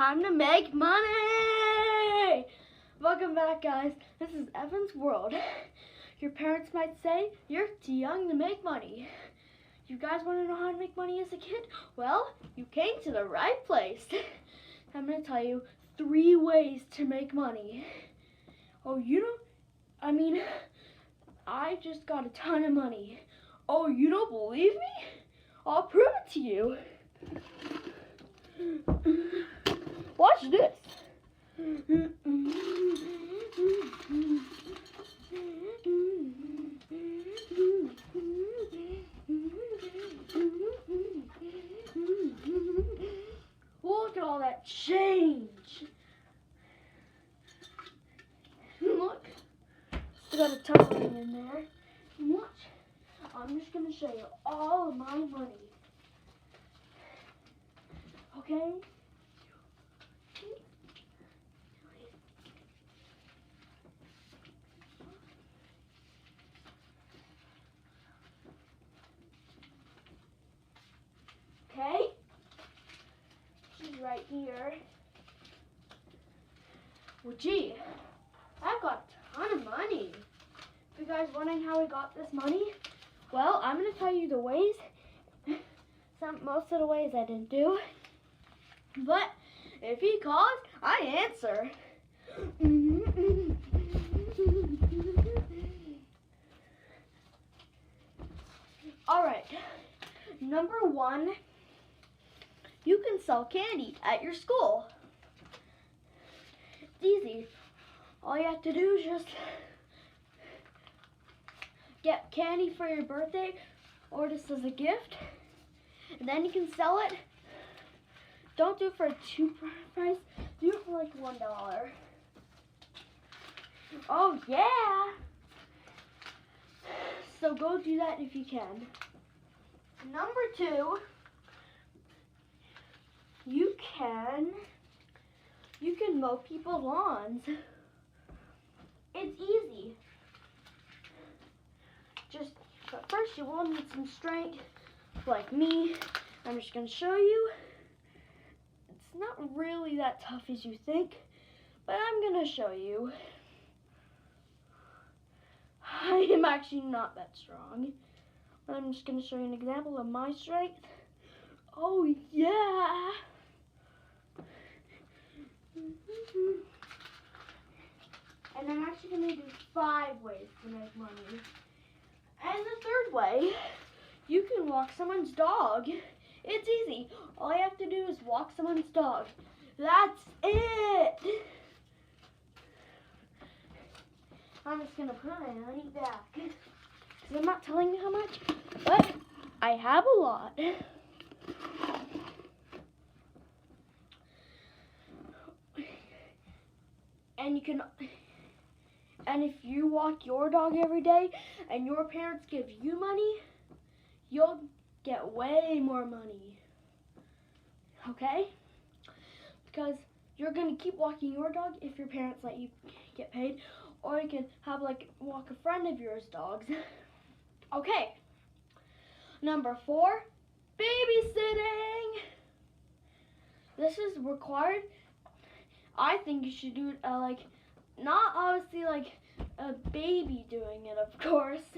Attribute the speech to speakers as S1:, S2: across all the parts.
S1: time to make money! Welcome back, guys. This is Evan's World. Your parents might say you're too young to make money. You guys want to know how to make money as a kid? Well, you came to the right place. I'm going to tell you 3 ways to make money. Oh, I just got a ton of money. Oh, you don't believe me? I'll prove it to you. Watch this. Look at all that change. Look, I got a ton of money in there. Watch. I'm just going to show you all of my money. Okay? Okay? She's right here. Well, gee, I've got a ton of money. If you guys wondering how I got this money, well, I'm going to tell you the ways. Most of the ways I didn't do. But if he calls, I answer. All right. Number 1, you can sell candy at your school. It's easy. All you have to do is just get candy for your birthday or just as a gift. And then you can sell it. Don't do it for a cheap price. Do it for like $1. Oh yeah! So go do that if you can. Number 2, you can mow people's lawns. It's easy. But first you will need some strength, like me. I'm just gonna show you. It's not really that tough as you think, but I'm gonna show you. I am actually not that strong. But I'm just gonna show you an example of my strength. Oh yeah! And I'm actually gonna do 5 ways to make money. And the 3rd way, you can walk someone's dog. It's easy. All you have to do is walk someone's dog. That's it. I'm just gonna put my money back. Because I'm not telling you how much, but I have a lot. And if you walk your dog every day and your parents give you money, you'll get way more money. Okay? Because you're going to keep walking your dog if your parents let you get paid, or you can have walk a friend of yours' dogs. Okay. Number 4, babysitting. This is required. I think you should do it not obviously like a baby doing it, of course.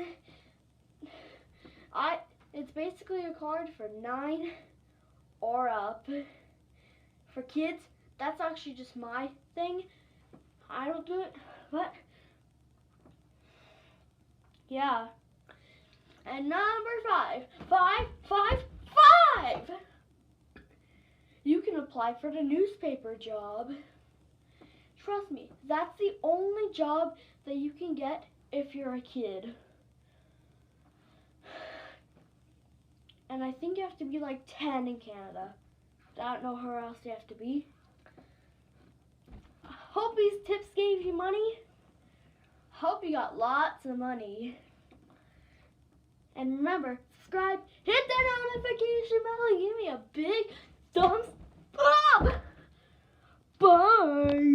S1: It's basically required for 9 or up. For kids, that's actually just my thing. I don't do it, but yeah. And number 5. You can apply for the newspaper job. Trust me, that's the only job that you can get if you're a kid. And I think you have to be like 10 in Canada. I don't know where else you have to be. Hope these tips gave you money. Hope you got lots of money. And remember, subscribe, hit that notification bell, and give me a big thumbs up. Bye.